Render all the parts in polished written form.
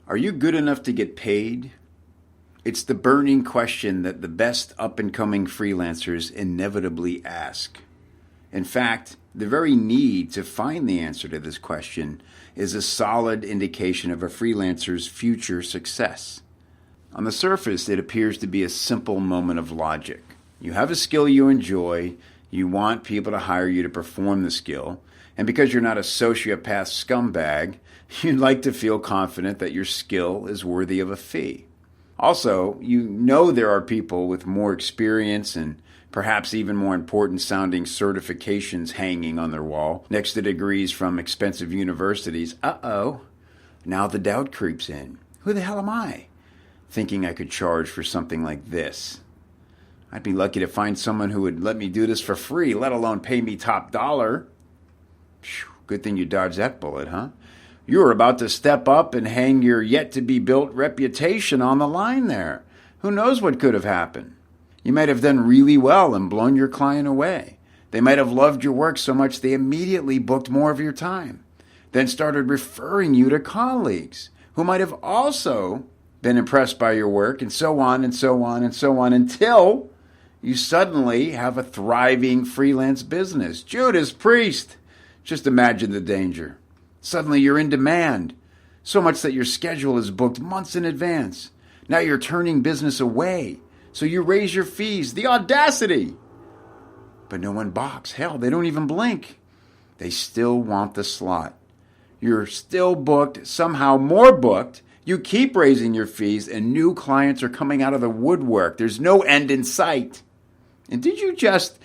Are you good enough to get paid? It's the burning question that the best up-and-coming freelancers inevitably ask. In fact, the very need to find the answer to this question is a solid indication of a freelancer's future success. On the surface, it appears to be a simple moment of logic. You have a skill you enjoy, you want people to hire you to perform the skill, and because you're not a sociopath scumbag, you'd like to feel confident that your skill is worthy of a fee. Also, you know there are people with more experience and perhaps even more important sounding certifications hanging on their wall next to degrees from expensive universities. Now the doubt creeps in. Who the hell am I? Thinking I could charge for something like this. I'd be lucky to find someone who would let me do this for free, let alone pay me top dollar. Good thing you dodged that bullet, huh? You were about to step up and hang your yet-to-be-built reputation on the line there. Who knows what could have happened? You might have done really well and blown your client away. They might have loved your work so much they immediately booked more of your time, then started referring you to colleagues who might have also been impressed by your work, and so on and so on and so on, until you suddenly have a thriving freelance business. Judas Priest! Just imagine the danger. Suddenly you're in demand, so much that your schedule is booked months in advance. Now you're turning business away, so you raise your fees. The audacity! But no one balks. Hell, they don't even blink. They still want the slot. You're still booked, somehow more booked. You keep raising your fees, and new clients are coming out of the woodwork. There's no end in sight. And did you just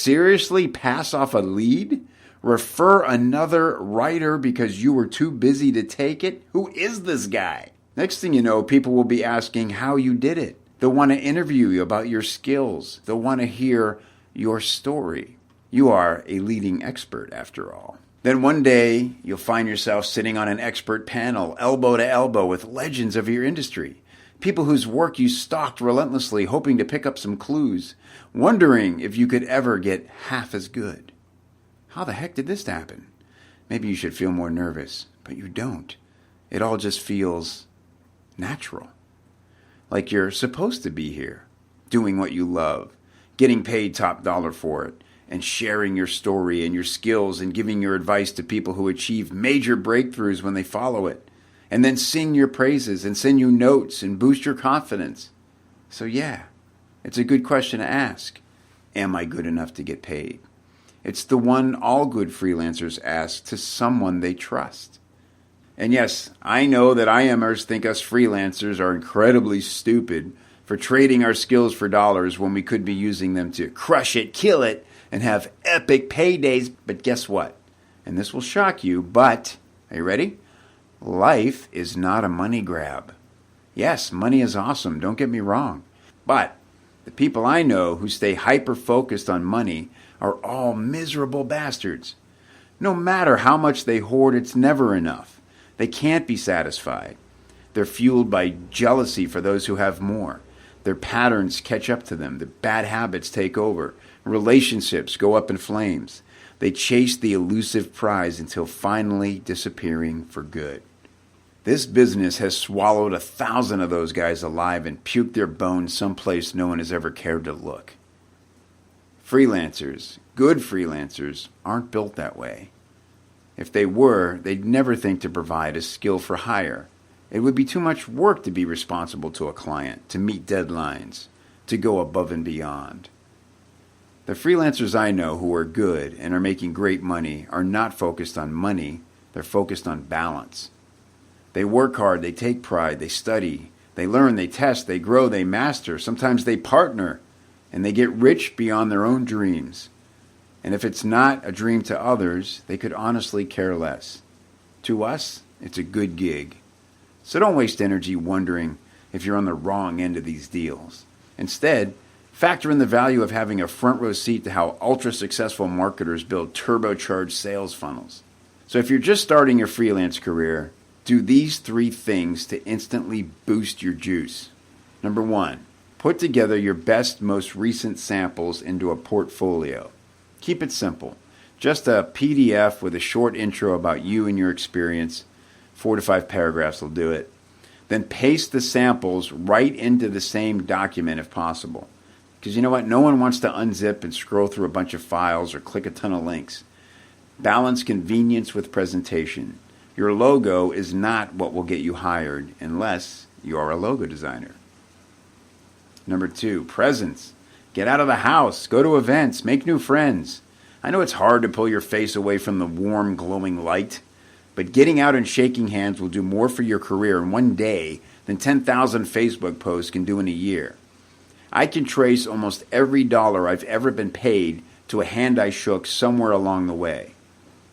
seriously pass off a lead? Refer another writer because you were too busy to take it? Who is this guy? Next thing you know, people will be asking how you did it. They'll want to interview you about your skills. They'll want to hear your story. You are a leading expert, after all. Then one day, you'll find yourself sitting on an expert panel, elbow to elbow with legends of your industry. People whose work you stalked relentlessly, hoping to pick up some clues, wondering if you could ever get half as good. How the heck did this happen? Maybe you should feel more nervous, but you don't. It all just feels natural. Like you're supposed to be here, doing what you love, getting paid top dollar for it, and sharing your story and your skills and giving your advice to people who achieve major breakthroughs when they follow it, and then sing your praises and send you notes and boost your confidence. So yeah, it's a good question to ask. Am I good enough to get paid? It's the one all good freelancers ask to someone they trust. And yes, I know that IMers think us freelancers are incredibly stupid for trading our skills for dollars when we could be using them to crush it, kill it, and have epic paydays. But guess what? And this will shock you, but, are you ready? Life is not a money grab. Yes, money is awesome, don't get me wrong. But the people I know who stay hyper-focused on money are all miserable bastards. No matter how much they hoard, it's never enough. They can't be satisfied. They're fueled by jealousy for those who have more. Their patterns catch up to them. Their bad habits take over. Relationships go up in flames. They chase the elusive prize until finally disappearing for good. This business has swallowed 1,000 of those guys alive and puked their bones someplace no one has ever cared to look. Freelancers, good freelancers, aren't built that way. If they were, they'd never think to provide a skill for hire. It would be too much work to be responsible to a client, to meet deadlines, to go above and beyond. The freelancers I know who are good and are making great money are not focused on money, they're focused on balance. They work hard, they take pride, they study, they learn, they test, they grow, they master, sometimes they partner, and they get rich beyond their own dreams. And if it's not a dream to others, they could honestly care less. To us, it's a good gig. So don't waste energy wondering if you're on the wrong end of these deals. Instead, factor in the value of having a front row seat to how ultra-successful marketers build turbocharged sales funnels. So if you're just starting your freelance career, do these 3 things to instantly boost your juice. Number 1, put together your best, most recent samples into a portfolio. Keep it simple. Just a PDF with a short intro about you and your experience, 4 to 5 paragraphs will do it. Then paste the samples right into the same document if possible. Because you know what? No one wants to unzip and scroll through a bunch of files or click a ton of links. Balance convenience with presentation. Your logo is not what will get you hired unless you are a logo designer. Number 2, presence. Get out of the house. Go to events. Make new friends. I know it's hard to pull your face away from the warm, glowing light, but getting out and shaking hands will do more for your career in one day than 10,000 Facebook posts can do in a year. I can trace almost every dollar I've ever been paid to a hand I shook somewhere along the way.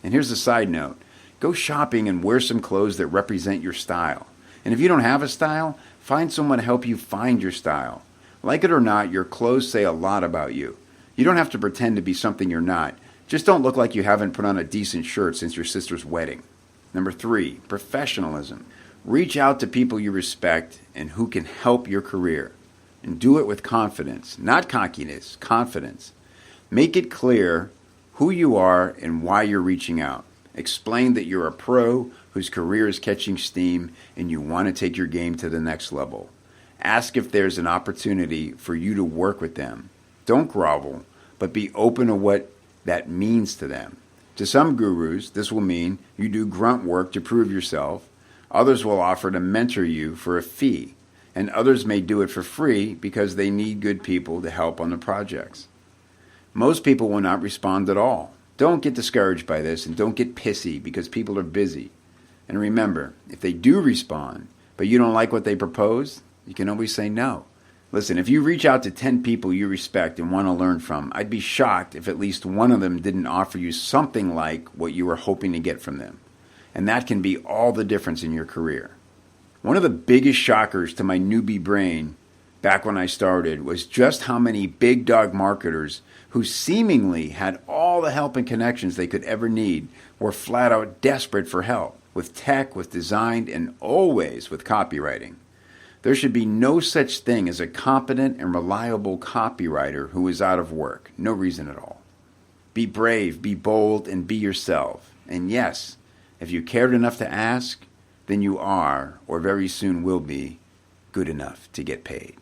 And here's a side note. Go shopping and wear some clothes that represent your style. And if you don't have a style, find someone to help you find your style. Like it or not, your clothes say a lot about you. You don't have to pretend to be something you're not. Just don't look like you haven't put on a decent shirt since your sister's wedding. Number 3, professionalism. Reach out to people you respect and who can help your career. And do it with confidence, not cockiness, confidence. Make it clear who you are and why you're reaching out. Explain that you're a pro whose career is catching steam and you want to take your game to the next level. Ask if there's an opportunity for you to work with them. Don't grovel, but be open to what that means to them. To some gurus, this will mean you do grunt work to prove yourself. Others will offer to mentor you for a fee, and others may do it for free because they need good people to help on the projects. Most people will not respond at all. Don't get discouraged by this and don't get pissy because people are busy. And remember, if they do respond, but you don't like what they propose, you can always say no. Listen, if you reach out to 10 people you respect and want to learn from, I'd be shocked if at least one of them didn't offer you something like what you were hoping to get from them. And that can be all the difference in your career. One of the biggest shockers to my newbie brain back when I started was just how many big dog marketers who seemingly had all the help and connections they could ever need were flat out desperate for help with tech, with design, and always with copywriting. There should be no such thing as a competent and reliable copywriter who is out of work. No reason at all. Be brave, be bold, and be yourself. And yes, if you cared enough to ask, then you are, or very soon will be, good enough to get paid.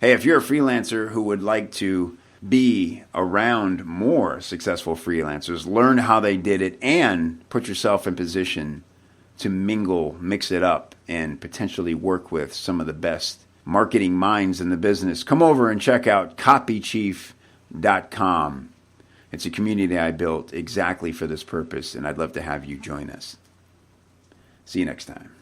Hey, if you're a freelancer who would like to be around more successful freelancers, learn how they did it, and put yourself in position to mingle, mix it up, and potentially work with some of the best marketing minds in the business, come over and check out copychief.com. It's a community I built exactly for this purpose, and I'd love to have you join us. See you next time.